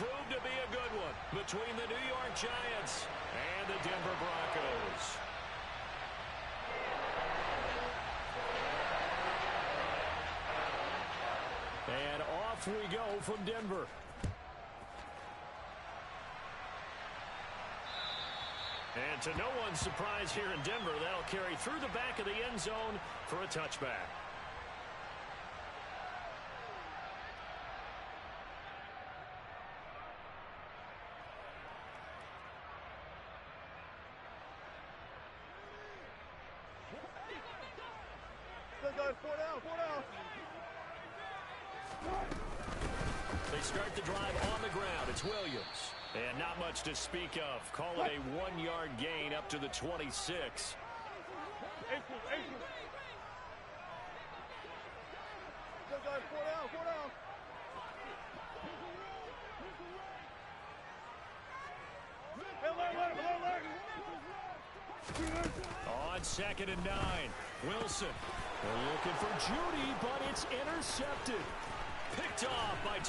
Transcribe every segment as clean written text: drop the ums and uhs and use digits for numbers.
proved to be a good one between the New York Giants and the Denver Broncos. And off we go from Denver. And to no one's surprise here in Denver, they'll carry through the back of the end zone for a touchback. They start the drive on the ground. It's Williams. And not much to speak of. Call it a 1-yard gain up to the 26. On 2nd and 9. Wilson. They're looking for Judy, but it's intercepted. Picked off by...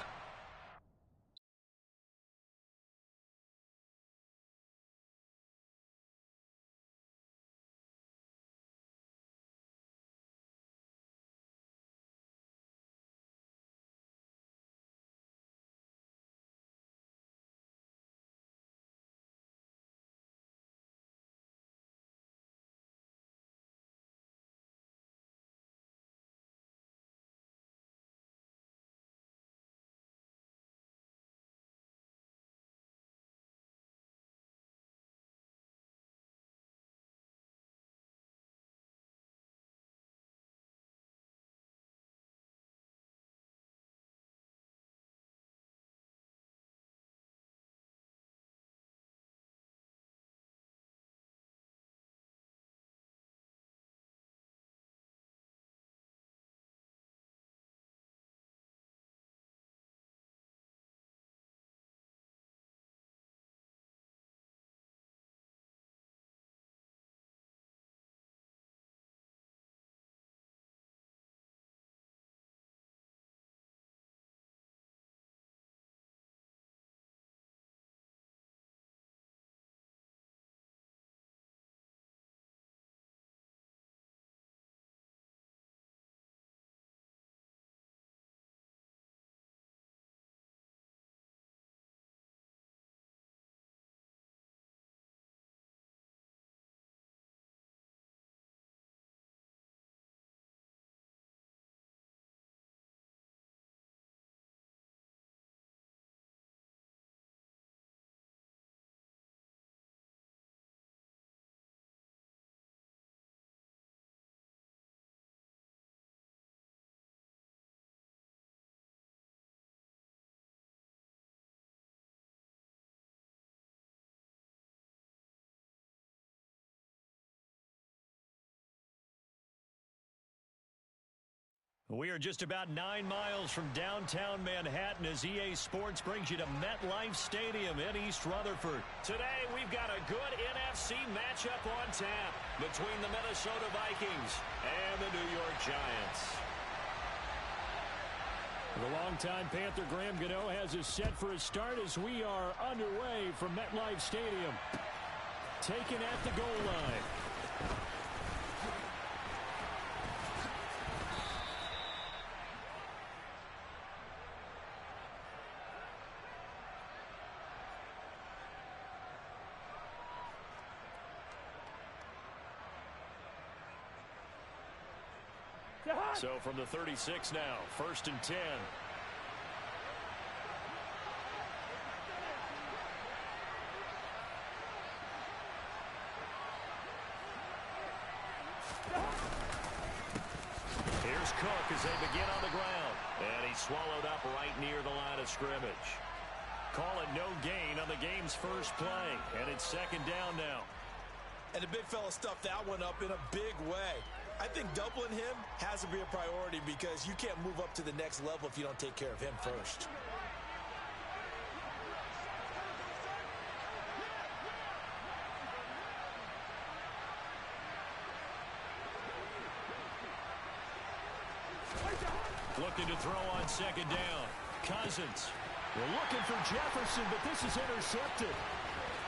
We are just about 9 miles from downtown Manhattan as EA Sports brings you to MetLife Stadium in East Rutherford. Today, we've got a good NFC matchup on tap between the Minnesota Vikings and the New York Giants. The longtime Panther Graham Gano has us set for a start as we are underway from MetLife Stadium. Taken at the goal line. So from the 36 now, 1st and 10. Here's Cook as they begin on the ground. And he's swallowed up right near the line of scrimmage. Call it no gain on the game's first play. And it's 2nd down now. And the big fella stuffed that one up in a big way. I think doubling him has to be a priority because you can't move up to the next level if you don't take care of him first. Looking to throw on 2nd down. Cousins. We're looking for Jefferson, but this is intercepted.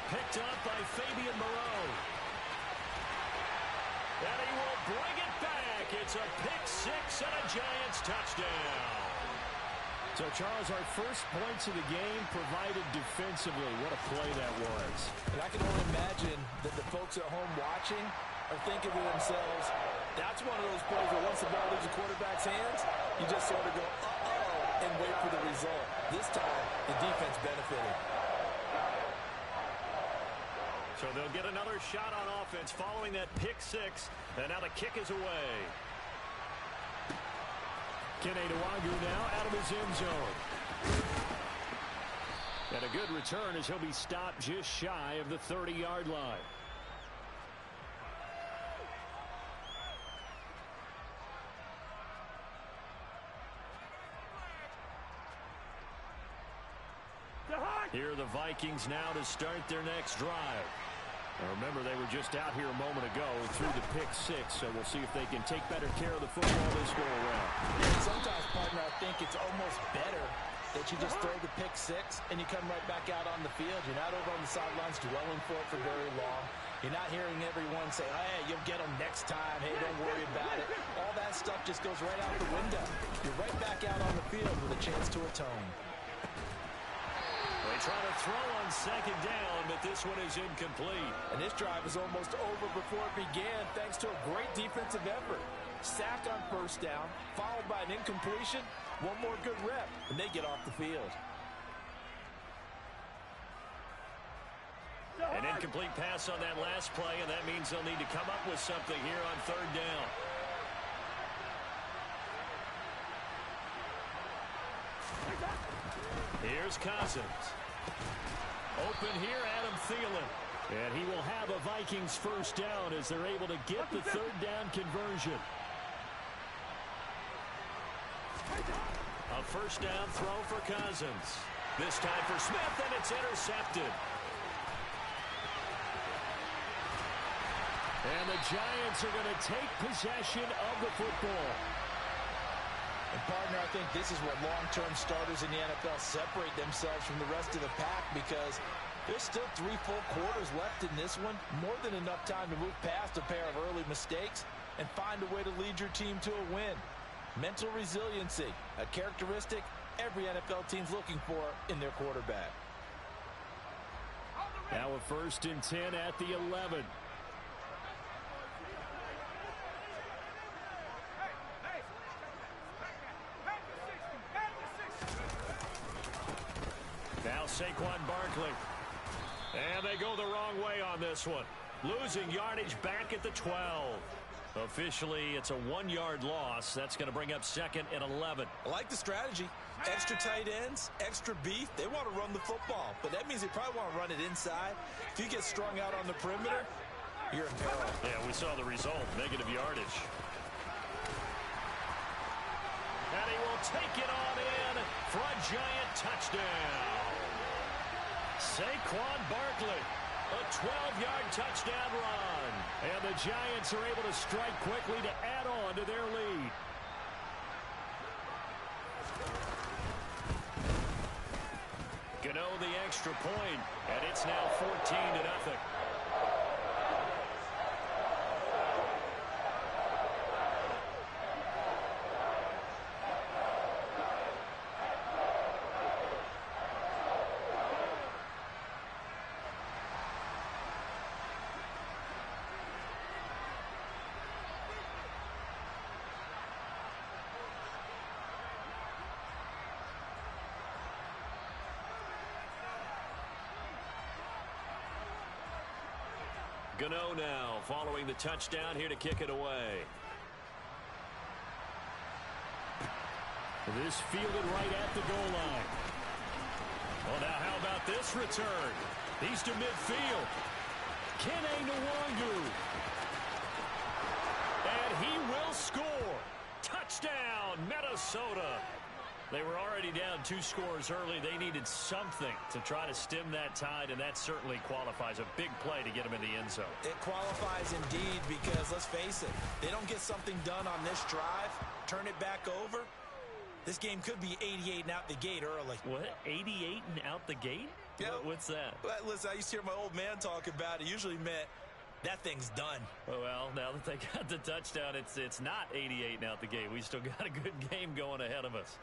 Picked up by Fabian Moreau. And he will bring it back. It's a pick six and a Giants touchdown. So, Charles, our first points of the game provided defensively. What a play that was. And I can only imagine that the folks at home watching are thinking to themselves, that's one of those plays where once the ball leaves the quarterback's hands, you just sort of go, uh-oh, and wait for the result. This time, the defense benefited. So they'll get another shot on offense following that pick six. And now the kick is away. Keneduagu now out of his end zone. And a good return as he'll be stopped just shy of the 30-yard line. Here are the Vikings now to start their next drive. Now remember, they were just out here a moment ago through the pick six, so we'll see if they can take better care of the football this go around. Sometimes, partner, I think it's almost better that you just throw the pick six and you come right back out on the field. You're not over on the sidelines dwelling for it for very long. You're not hearing everyone say, hey, you'll get them next time. Hey, don't worry about it. All that stuff just goes right out the window. You're right back out on the field with a chance to atone. They try to throw on second down, but this one is incomplete. And this drive is almost over before it began thanks to a great defensive effort. Sack on first down, followed by an incompletion. One more good rep, and they get off the field. An incomplete pass on that last play, and that means they'll need to come up with something here on third down. Here's Cousins. Open here, Adam Thielen. And he will have a Vikings first down as they're able to get the third down conversion. A first down throw for Cousins. This time for Smith, and it's intercepted. And the Giants are going to take possession of the football. And, partner, I think this is where long-term starters in the NFL separate themselves from the rest of the pack because there's still 3 full quarters left in this one. More than enough time to move past a pair of early mistakes and find a way to lead your team to a win. Mental resiliency, a characteristic every NFL team's looking for in their quarterback. Now a 1st and 10 at the 11. Now Saquon Barkley. And they go the wrong way on this one. Losing yardage back at the 12. Officially, it's a 1-yard loss. That's going to bring up 2nd and 11. I like the strategy. Extra tight ends, extra beef. They want to run the football, but that means they probably want to run it inside. If you get strung out on the perimeter, you're in peril. Yeah, we saw the result, negative yardage. And he will take it on in for a Giant touchdown. Saquon Barkley, a 12-yard touchdown run. And the Giants are able to strike quickly to add on to their lead. Gano the extra point, and it's now 14-0. Gano now following the touchdown here to kick it away. This fielded right at the goal line. Well, now how about this return? He's to midfield. Keneduagu. And he will score. Touchdown, Minnesota. They were already down 2 scores early. They needed something to try to stem that tide, and that certainly qualifies. A big play to get them in the end zone. It qualifies indeed because, let's face it, they don't get something done on this drive, turn it back over, This game could be 88 and out the gate early. What? 88 and out the gate? Yeah. What's that? Well, listen, I used to hear my old man talk about it. Usually meant that thing's done. Well, now that they got the touchdown, it's not 88 and out the gate. We still got a good game going ahead of us.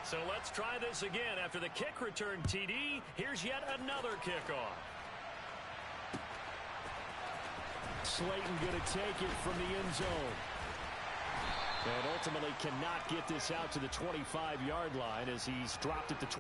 So let's try this again. After the kick return TD, here's yet another kickoff. Slayton going to take it from the end zone. And ultimately cannot get this out to the 25-yard line as he's dropped it to 20.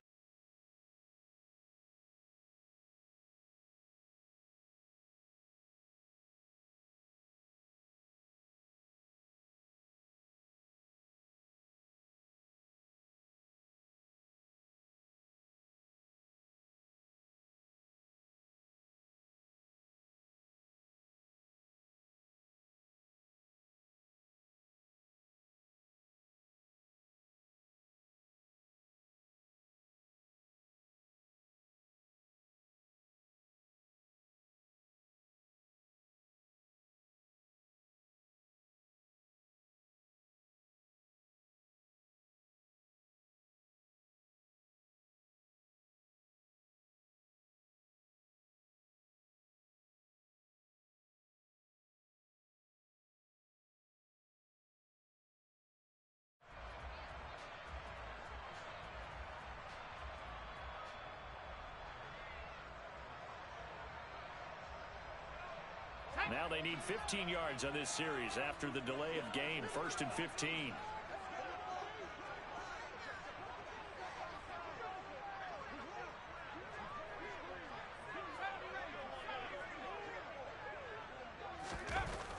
Now they need 15 yards on this series after the delay of game. 1st and 15.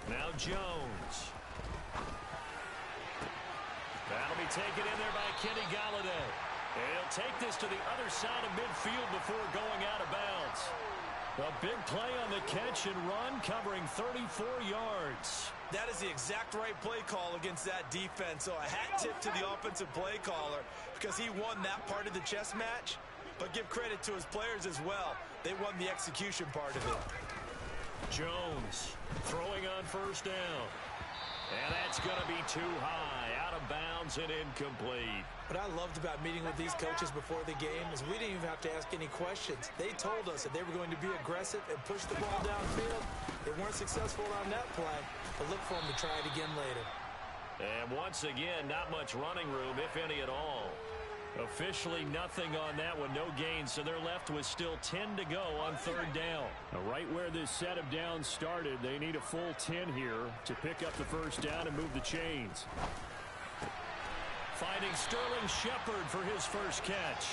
Now Jones. That'll be taken in there by Kenny Galladay. And he'll take this to the other side of midfield before going out of bounds. A big play on the catch and run, covering 34 yards. That is the exact right play call against that defense. So a hat tip to the offensive play caller because he won that part of the chess match. But give credit to his players as well. They won the execution part of it. Jones throwing on 1st down. And that's going to be too high, out of bounds and incomplete. What I loved about meeting with these coaches before the game is we didn't even have to ask any questions. They told us that they were going to be aggressive and push the ball downfield. They weren't successful on that play, but look for them to try it again later. And once again, not much running room, if any at all. Officially nothing on that one, no gain, so they're left with still 10 to go on 3rd down. Now, right where this set of downs started, they need a full 10 here to pick up the 1st down and move the chains. Finding Sterling Shepard for his first catch.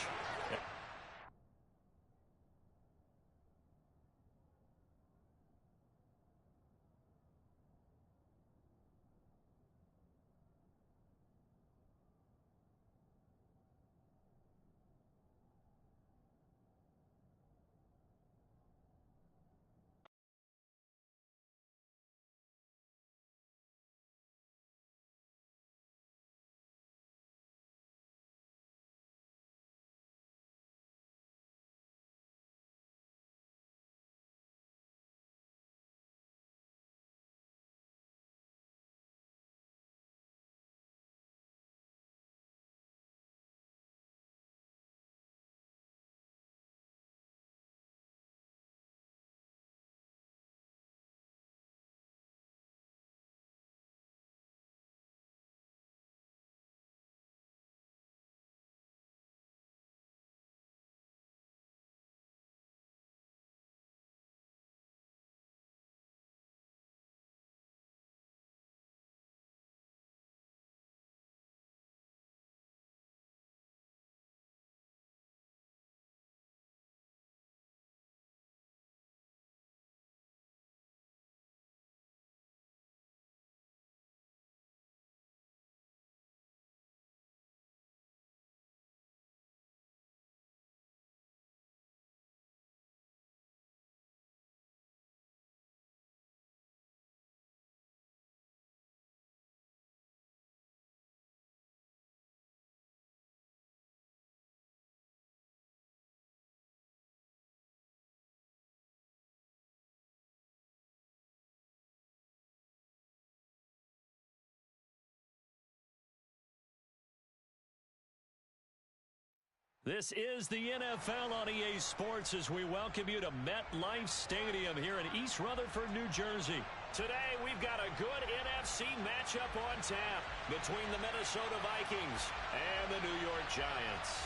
This is the NFL on EA Sports as we welcome you to MetLife Stadium here in East Rutherford, New Jersey. Today, we've got a good NFC matchup on tap between the Minnesota Vikings and the New York Giants.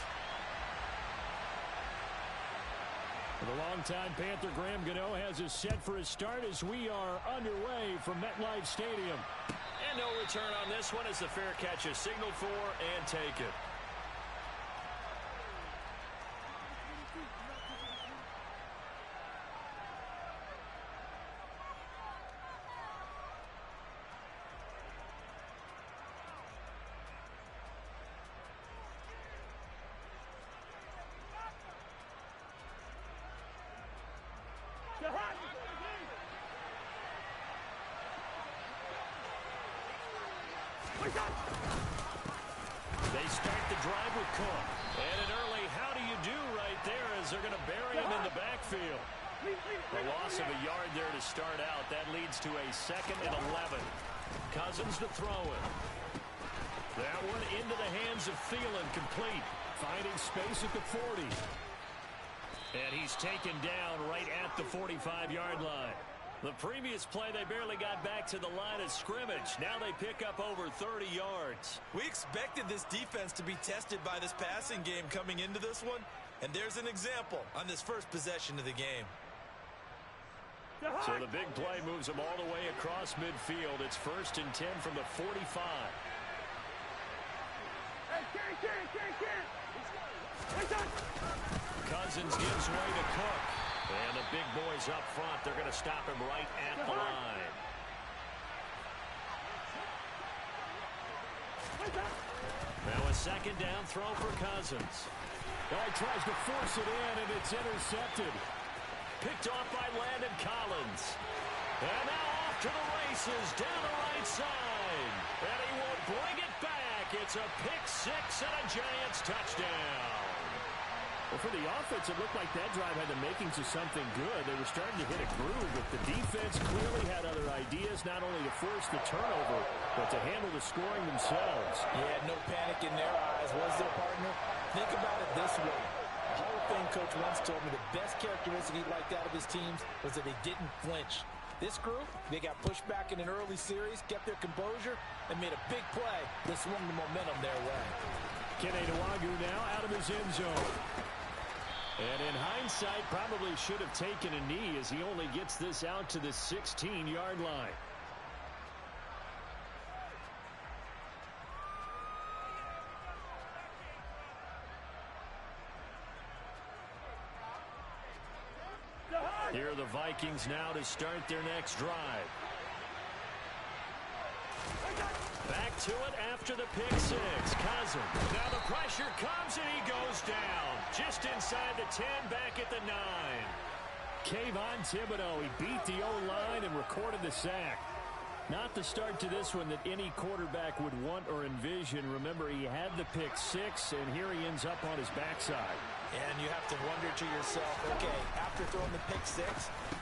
The longtime Panther Graham Gano has us set for his start as we are underway from MetLife Stadium. And no return on this one as the fair catch is signaled for and taken. They start the drive with Cook. And an early how do you do right there as they're going to bury him in the backfield. The loss of a yard there to start out. That leads to a 2nd and 11. Cousins to throw it. That one into the hands of Thielen, complete. Finding space at the 40. And he's taken down right at the 45-yard line. The previous play, they barely got back to the line of scrimmage. Now they pick up over 30 yards. We expected this defense to be tested by this passing game coming into this one, and there's an example on this first possession of the game. So the big play moves them all the way across midfield. It's 1st and 10 from the 45. Cousins gives way to Cook. And the big boys up front, they're going to stop him right at the line. Now a 2nd down throw for Cousins. He tries to force it in, and it's intercepted. Picked off by Landon Collins. And now off to the races, down the right side. And he will bring it back. It's a pick-6 and a Giants touchdown. Well, for the offense, it looked like that drive had the makings of something good. They were starting to hit a groove, but the defense clearly had other ideas, not only to force the turnover, but to handle the scoring themselves. Yeah, no panic in their eyes, was there, partner? Think about it this way. Hall of Fame coach once told me the best characteristic he liked out of his teams was that they didn't flinch. This group, they got pushed back in an early series, kept their composure, and made a big play that swung the momentum their way. Kene Nwangwu now out of his end zone. And in hindsight, probably should have taken a knee as he only gets this out to the 16-yard line. Here are the Vikings now to start their next drive. Back to it after the pick-6. Cousins. Now the pressure comes and he goes down. Just inside the 10, back at the 9. Kayvon Thibodeau, he beat the O-line and recorded the sack. Not the start to this one that any quarterback would want or envision. Remember, he had the pick-6, and here he ends up on his backside. And you have to wonder to yourself, okay, after throwing the pick-6,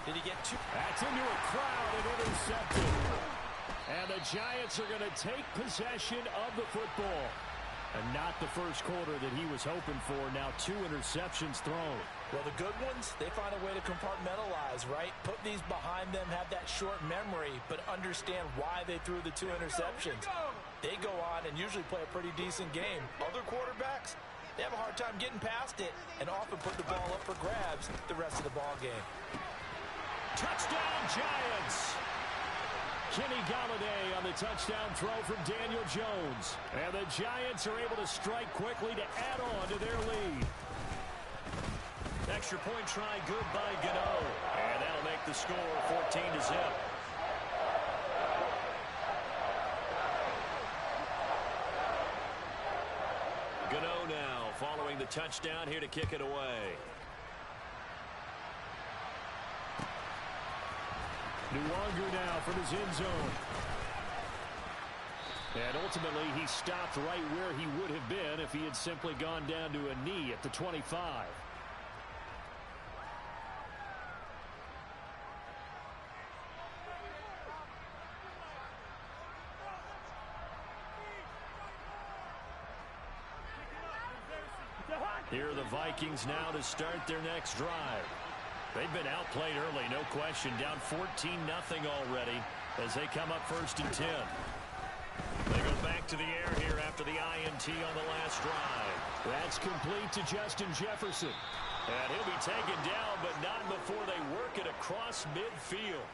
did he get two? That's into a crowd and intercepted. And the Giants are going to take possession of the football. And not the first quarter that he was hoping for. Now 2 interceptions thrown. Well, the good ones, they find a way to compartmentalize, right? Put these behind them, have that short memory, but understand why they threw the 2 interceptions. They go on and usually play a pretty decent game. Other quarterbacks, they have a hard time getting past it and often put the ball up for grabs the rest of the ball game. Touchdown, Giants! Kenny Galladay on the touchdown throw from Daniel Jones. And the Giants are able to strike quickly to add on to their lead. Extra point try good by Gano. And that'll make the score 14-0. Gano now following the touchdown here to kick it away. Nwangwu now from his end zone. And ultimately, he stopped right where he would have been if he had simply gone down to a knee at the 25. Here are the Vikings now to start their next drive. They've been outplayed early, no question. Down 14-0 already as they come up 1st and 10. They go back to the air here after the INT on the last drive. That's complete to Justin Jefferson. And he'll be taken down, but not before they work it across midfield.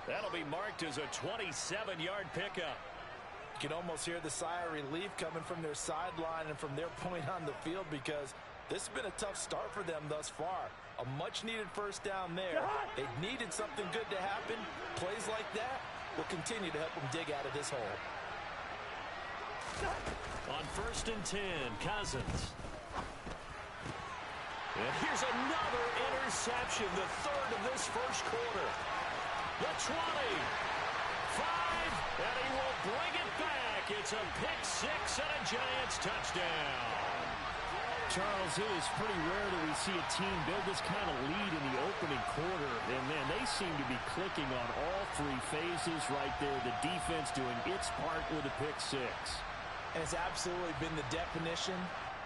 That'll be marked as a 27-yard pickup. You can almost hear the sigh of relief coming from their sideline and from their point on the field, because this has been a tough start for them thus far. A much-needed first down there. They needed something good to happen. Plays like that will continue to help them dig out of this hole. On 1st and 10, Cousins. And here's another interception, the 3rd of this first quarter. The 20, 5, and he will bring it back. It's a pick 6 and a Giants touchdown. Charles, it is pretty rare that we see a team build this kind of lead in the opening quarter. And, man, they seem to be clicking on all 3 phases right there. The defense doing its part with a pick 6. And it's absolutely been the definition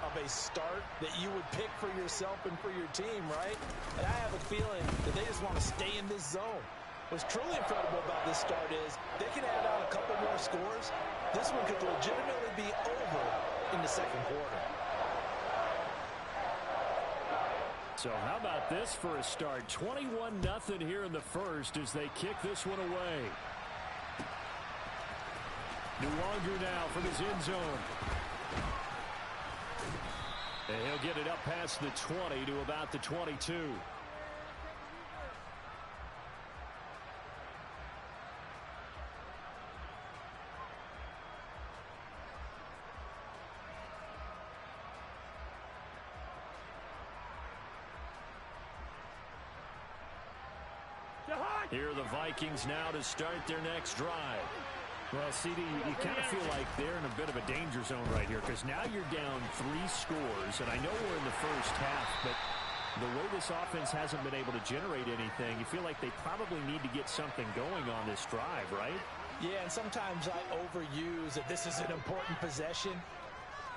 of a start that you would pick for yourself and for your team, right? And I have a feeling that they just want to stay in this zone. What's truly incredible about this start is they can add on a couple more scores. This one could legitimately be over in the second quarter. So how about this for a start? 21-0 here in the first as they kick this one away. Nwonger now from his end zone. And he'll get it up past the 20 to about the 22. Here are the Vikings now to start their next drive. Well, CD, you kind of feel like they're in a bit of a danger zone right here, because now you're down 3 scores, and I know we're in the first half, but the way this offense hasn't been able to generate anything, you feel like they probably need to get something going on this drive, right? Yeah, and sometimes I overuse that this is an important possession,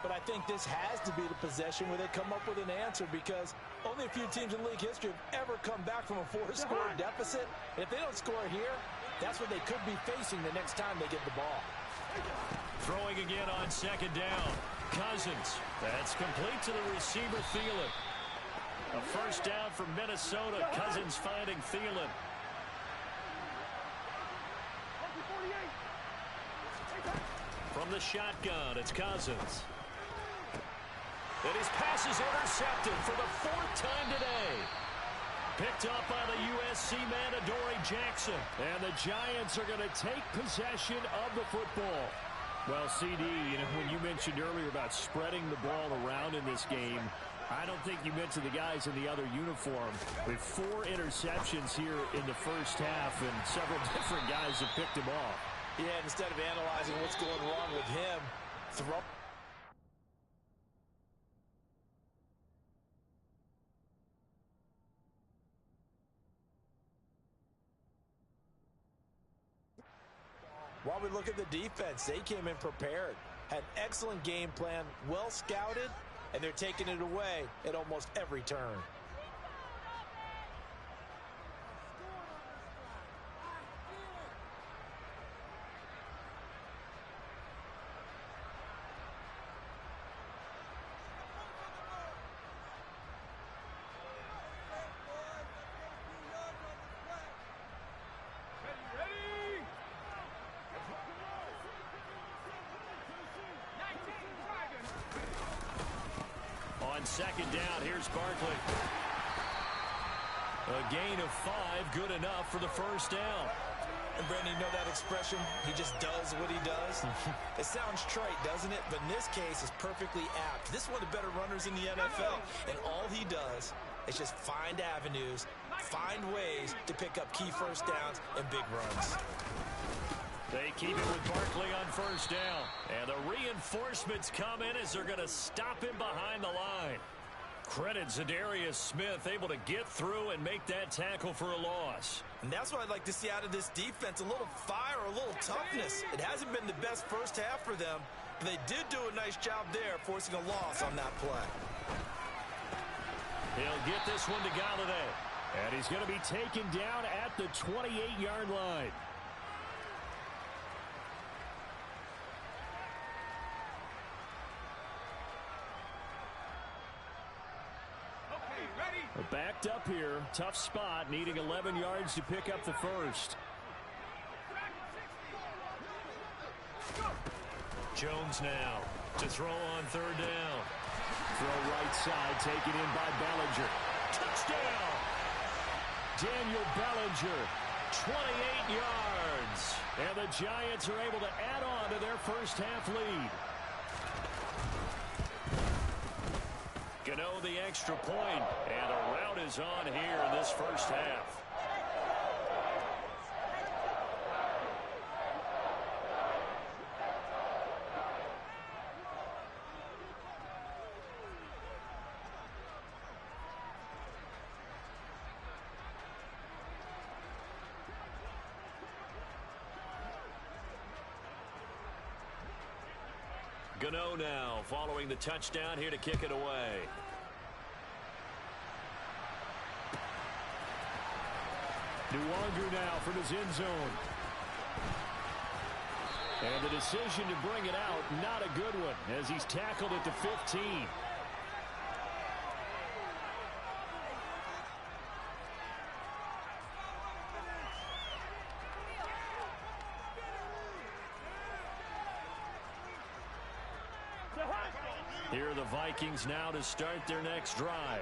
but I think this has to be the possession where they come up with an answer, because only a few teams in league history have ever come back from a 4-score deficit. And if they don't score here, that's what they could be facing the next time they get the ball. Throwing again on 2nd down. Cousins. That's complete to the receiver, Thielen. A first down from Minnesota. Cousins finding Thielen. From the shotgun, it's Cousins. And his pass is intercepted for the 4th time today. Picked up by the USC man, Adoree Jackson. And the Giants are going to take possession of the football. Well, CD, when you mentioned earlier about spreading the ball around in this game, I don't think you mentioned the guys in the other uniform. With 4 interceptions here in the first half, and several different guys have picked him off. Yeah, instead of analyzing what's going wrong with him, throw. While we look at the defense, they came in prepared, had an excellent game plan, well scouted, and they're taking it away at almost every turn. On 2nd down, here's Barkley. A gain of 5, good enough for the first down. And Brandon, you know that expression? He just does what he does. It sounds trite, doesn't it? But in this case, it's perfectly apt. This is one of the better runners in the NFL. And all he does is just find avenues, find ways to pick up key first downs and big runs. They keep it with Barkley on first down. And the reinforcements come in as they're going to stop him behind the line. Credit Zadarius Smith, able to get through and make that tackle for a loss. And that's what I'd like to see out of this defense, a little fire, a little toughness. It hasn't been the best first half for them, but they did do a nice job there, forcing a loss on that play. He'll get this one to Galladay. And he's going to be taken down at the 28-yard line. Backed up here. Tough spot. Needing 11 yards to pick up the first. Jones now to throw on third down. Throw right side. Taken in by Bellinger. Touchdown! Daniel Bellinger. 28 yards. And the Giants are able to add on to their first half lead. Gano the extra point, and a rout is on here in this first half. Gano now following the touchdown here to kick it away. Nuwanger now from his end zone. And the decision to bring it out, not a good one, as he's tackled at the 15. Here are the Vikings now to start their next drive.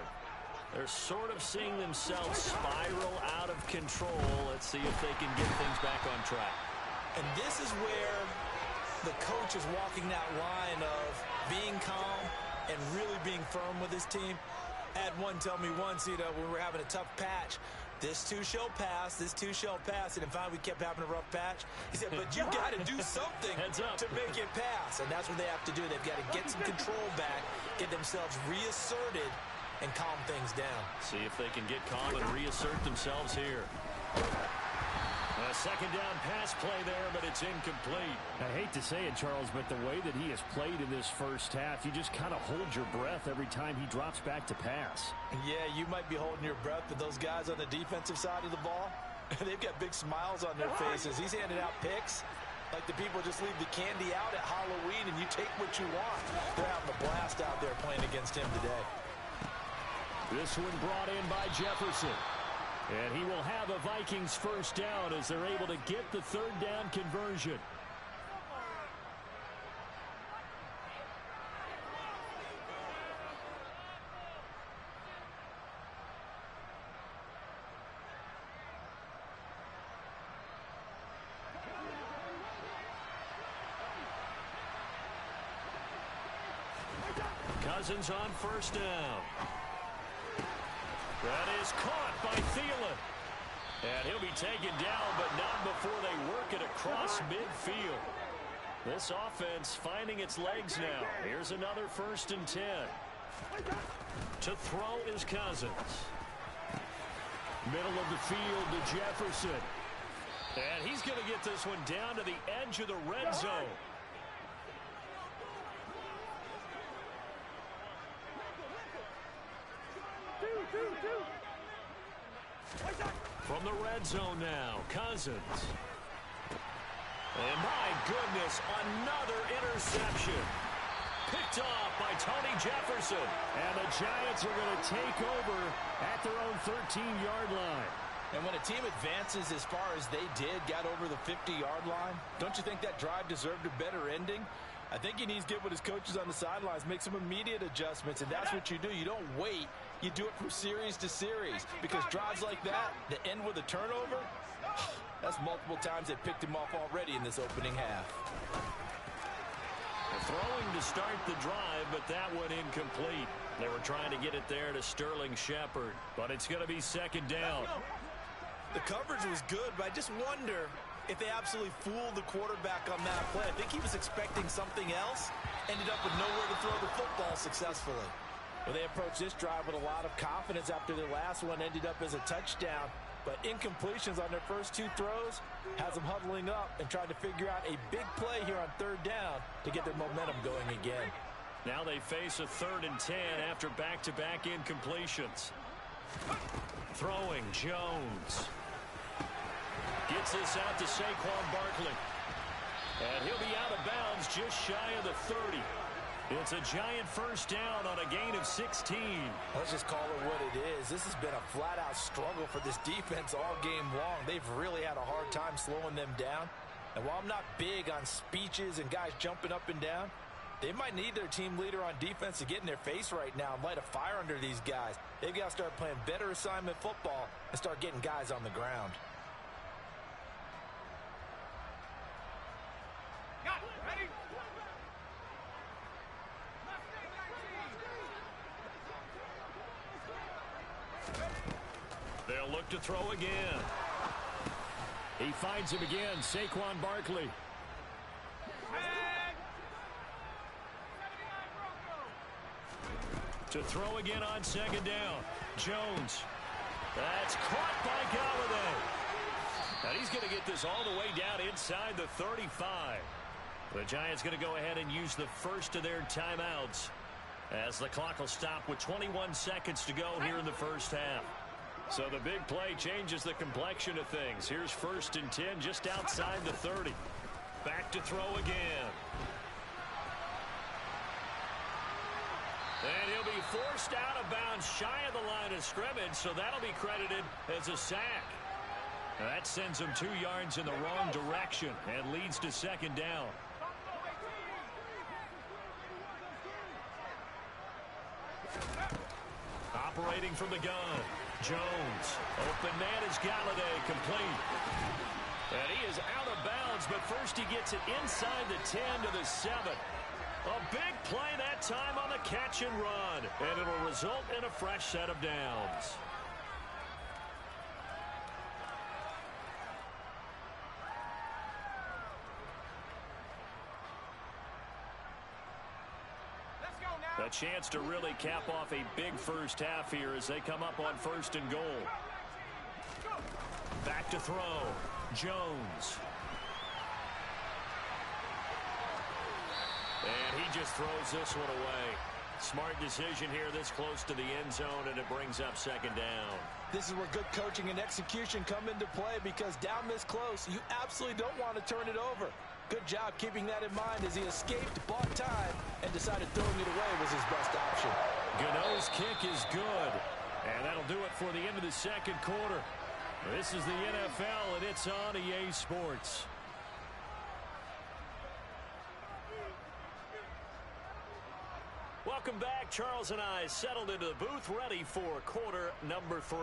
They're sort of seeing themselves spiral out of control. Let's see if they can get things back on track. And this is where the coach is walking that line of being calm and really being firm with his team. I had one tell me once, when we're having a tough patch, this too shall pass, this too shall pass. And in fact, we kept having a rough patch. He said, but you got to do something to make it pass. And that's what they have to do. They've got to get some control back, get themselves reasserted, and calm things down. See if they can get calm and reassert themselves here. A second down pass play there, but it's incomplete. I hate to say it, Charles, but the way that he has played in this first half, you just kind of hold your breath every time he drops back to pass. Yeah, you might be holding your breath, but those guys on the defensive side of the ball, they've got big smiles on their faces. He's handing out picks like the people just leave the candy out at Halloween and you take what you want. They're having a blast out there playing against him today. This one brought in by Jefferson. And he will have a Vikings first down as they're able to get the third down conversion. Cousins on first down. That is caught by Thielen. And he'll be taken down, but not before they work it across midfield. This offense finding its legs now. Here's another 1st and 10. To throw is Cousins. Middle of the field to Jefferson. And he's going to get this one down to the edge of the red zone. From the red zone now, Cousins. And my goodness, another interception. Picked off by Tony Jefferson. And the Giants are going to take over at their own 13-yard line. And when a team advances as far as they did, got over the 50-yard line, don't you think that drive deserved a better ending? I think he needs to get with his coaches on the sidelines, make some immediate adjustments, and that's what you do. You don't wait. You do it from series to series, because drives like that end with a turnover, that's multiple times they picked him off already in this opening half. Throwing to start the drive, but that one incomplete. They were trying to get it there to Sterling Shepard, but it's going to be second down. The coverage was good, but I just wonder if they absolutely fooled the quarterback on that play. I think he was expecting something else, ended up with nowhere to throw the football successfully. Well, they approached this drive with a lot of confidence after their last one ended up as a touchdown. But incompletions on their first 2 throws has them huddling up and trying to figure out a big play here on third down to get their momentum going again. Now they face a 3rd and 10 after back-to-back incompletions. Throwing, Jones. Gets this out to Saquon Barkley. And he'll be out of bounds just shy of the 30. It's a giant first down on a gain of 16. Let's just call it what it is. This has been a flat-out struggle for this defense all game long. They've really had a hard time slowing them down. And while I'm not big on speeches and guys jumping up and down, they might need their team leader on defense to get in their face right now and light a fire under these guys. They've got to start playing better assignment football and start getting guys on the ground. They'll look to throw again. He finds him again, Saquon Barkley. To throw again on 2nd down. Jones. That's caught by Galladay. And he's going to get this all the way down inside the 35. The Giants going to go ahead and use the first of their timeouts as the clock will stop with 21 seconds to go here in the first half. So the big play changes the complexion of things. Here's 1st and 10 just outside the 30. Back to throw again. And he'll be forced out of bounds shy of the line of scrimmage, so that'll be credited as a sack. Now that sends him 2 yards in the wrong direction and leads to 2nd down. Operating from the gun. Jones. Open man is Galladay, complete. And he is out of bounds, but first he gets it inside the 10 to the 7. A big play that time on the catch and run, and it'll result in a fresh set of downs. A chance to really cap off a big first half here as they come up on 1st and goal. Back to throw. Jones. And he just throws this one away. Smart decision here this close to the end zone, and it brings up 2nd down. This is where good coaching and execution come into play, because down this close, you absolutely don't want to turn it over. Good job keeping that in mind as he escaped, bought time, and decided throwing it away was his best option. Gano's kick is good, and that'll do it for the end of the 2nd quarter. This is the NFL, and it's on EA Sports. Welcome back. Charles and I settled into the booth ready for quarter number 3.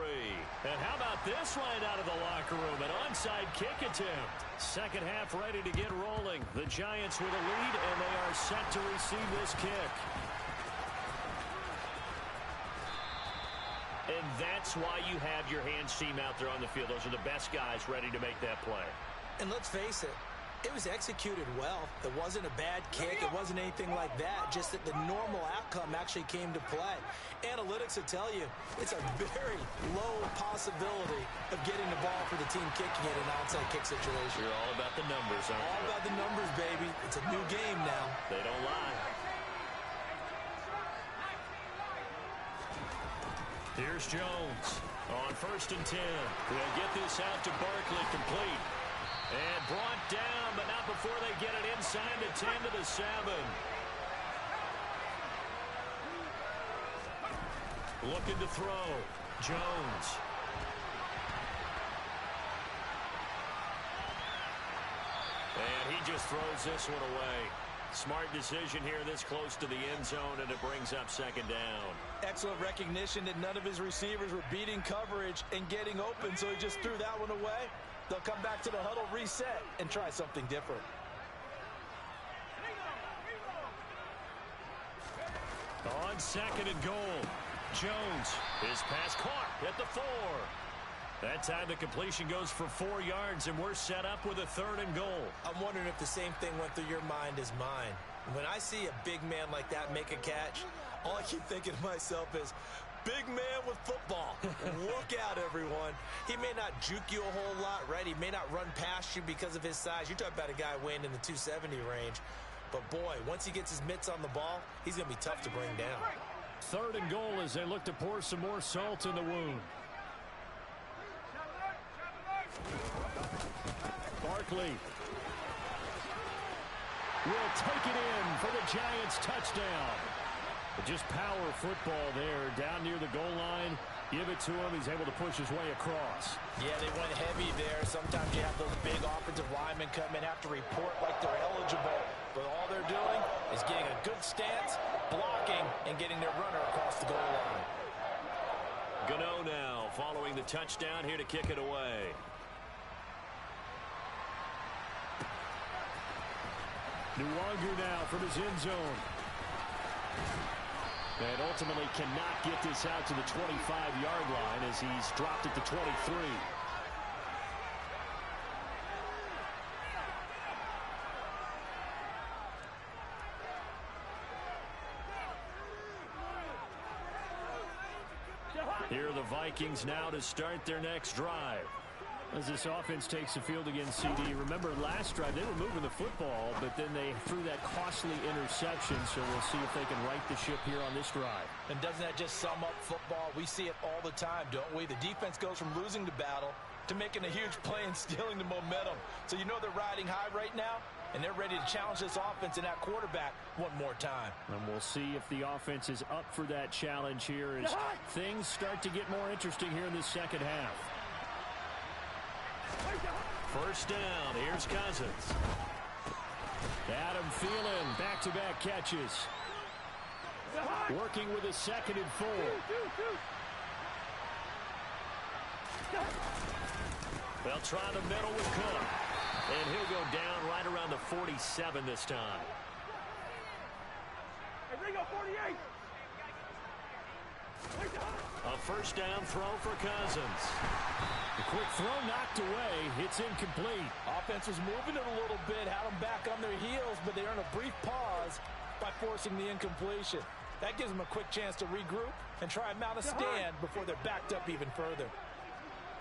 And how about this right out of the locker room? An onside kick attempt. 2nd half ready to get rolling. The Giants with a lead, and they are set to receive this kick. And that's why you have your hands team out there on the field. Those are the best guys ready to make that play. And let's face it, it was executed well. It wasn't a bad kick. It wasn't anything like that. Just that the normal outcome actually came to play. Analytics will tell you it's a very low possibility of getting the ball for the team kicking it in an onside kick situation. You're all about the numbers, aren't you? All about the numbers, baby. It's a new game now. They don't lie. Here's Jones on 1st and 10. They'll get this out to Barkley, complete. And brought down, but not before they get it inside the 10 to the 7. Looking to throw. Jones. And he just throws this one away. Smart decision here this close to the end zone, and it brings up 2nd down. Excellent recognition that none of his receivers were beating coverage and getting open, so he just threw that one away. They'll come back to the huddle, reset, and try something different. On 2nd and goal, Jones. His pass caught at the 4. That time the completion goes for 4 yards, and we're set up with a 3rd and goal. I'm wondering if the same thing went through your mind as mine. When I see a big man like that make a catch, all I keep thinking to myself is, big man with football. Look out, everyone. He may not juke you a whole lot, right? He may not run past you because of his size. You're talking about a guy weighing in the 270 range. But, boy, once he gets his mitts on the ball, he's going to be tough to bring down. 3rd and goal as they look to pour some more salt in the wound. Barkley will take it in for the Giants touchdown. But just power football there down near the goal line. Give it to him. He's able to push his way across. Yeah, they went heavy there. Sometimes you have those big offensive linemen come in, have to report like they're eligible. But all they're doing is getting a good stance, blocking, and getting their runner across the goal line. Gano now following the touchdown here to kick it away. Nwangu now from his end zone. And ultimately cannot get this out to the 25-yard line as he's dropped at the 23. Here are the Vikings now to start their next drive. As this offense takes the field against CD, remember last drive they were moving the football, but then they threw that costly interception, so we'll see if they can right the ship here on this drive. And doesn't that just sum up football? We see it all the time, don't we? The defense goes from losing the battle to making a huge play and stealing the momentum. So you know they're riding high right now, and they're ready to challenge this offense and that quarterback one more time. And we'll see if the offense is up for that challenge here as things start to get more interesting here in this second half. First down, here's Cousins. Adam Thielen, back-to-back catches. Working with a 2nd and 4. They'll try the middle with Cook. And he'll go down right around the 47 this time. A first down throw for Cousins. The quick throw knocked away. It's incomplete. Offense was moving it a little bit, had them back on their heels, but they earned a brief pause by forcing the incompletion. That gives them a quick chance to regroup and try and mount a stand before they're backed up even further.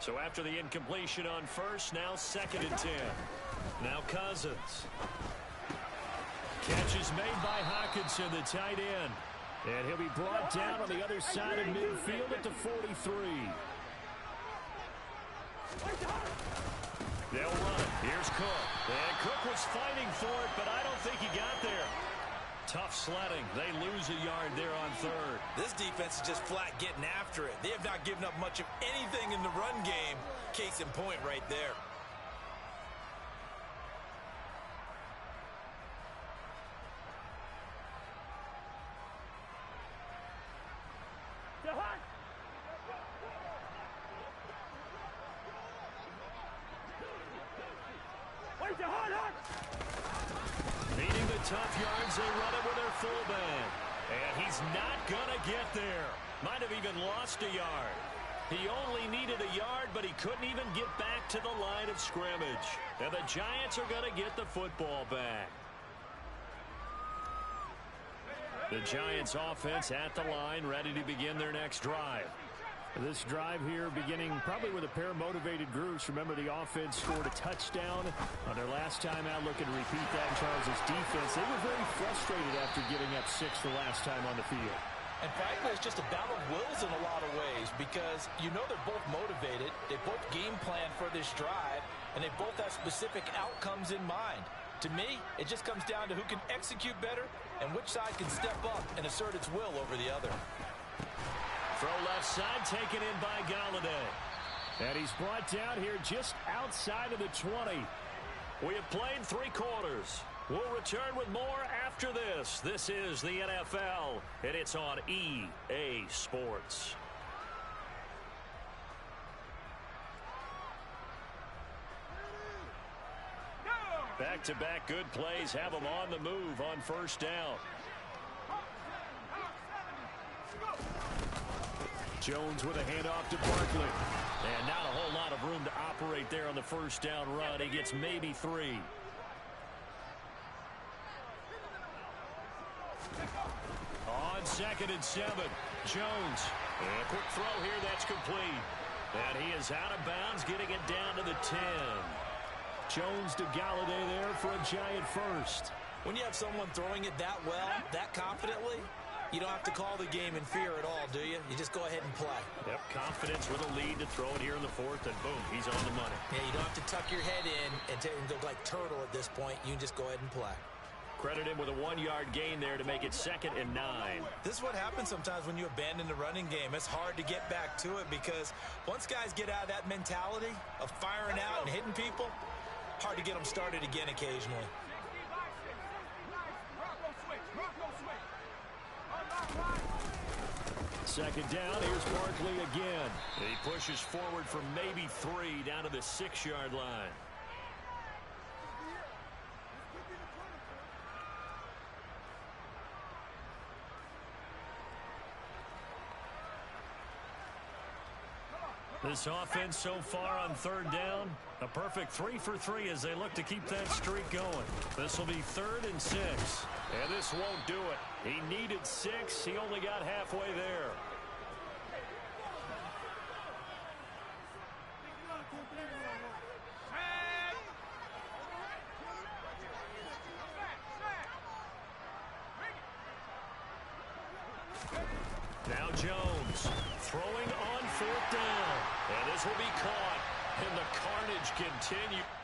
So after the incompletion on first, now 2nd and 10. Now Cousins. Catch is made by Hockenson, the tight end. And he'll be brought down on the other side of midfield at the 43. They'll run it. Here's Cook. And Cook was fighting for it, but I don't think he got there. Tough sledding. They lose a yard there on 3rd. This defense is just flat getting after it. They have not given up much of anything in the run game. Case in point right there. Needing the tough yards, they run it with their fullback. And he's not going to get there. Might have even lost a yard. He only needed a yard, but he couldn't even get back to the line of scrimmage. And the Giants are going to get the football back. The Giants offense at the line, ready to begin their next drive. This drive here beginning probably with a pair of motivated groups. Remember, the offense scored a touchdown on their last time out. Looking to repeat that in Charles' defense. They were very frustrated after giving up 6 the last time on the field. And frankly, it's just a battle of wills in a lot of ways because you know they're both motivated. They both game plan for this drive, and they both have specific outcomes in mind. To me, it just comes down to who can execute better and which side can step up and assert its will over the other. Throw left side, taken in by Galladay. And he's brought down here just outside of the 20. We have played 3 quarters. We'll return with more after this. This is the NFL, and it's on EA Sports. Back-to-back good plays have them on the move on first down. Jones with a handoff to Barkley. And not a whole lot of room to operate there on the first down run. He gets maybe 3. On 2nd and 7, Jones. And a quick throw here that's complete. And he is out of bounds, getting it down to the 10. Jones to Galladay there for a Giant first. When you have someone throwing it that well, that confidently, you don't have to call the game in fear at all, do you? You just go ahead and play. Yep, confidence with a lead to throw it here in the fourth, and boom, he's on the money. Yeah, you don't have to tuck your head in and go like turtle at this point. You can just go ahead and play. Credit him with a 1-yard gain there to make it 2nd and 9. This is what happens sometimes when you abandon the running game. It's hard to get back to it because once guys get out of that mentality of firing out and hitting people, hard to get them started again occasionally. Second down, here's Barkley again. He pushes forward for maybe 3 down to the 6-yard line. This offense so far on 3rd down, a perfect 3 for 3 as they look to keep that streak going. This will be 3rd and 6. And this won't do it. He needed 6. He only got halfway there. Now Jones throwing on 4th down. And this will be caught. And the carnage continues.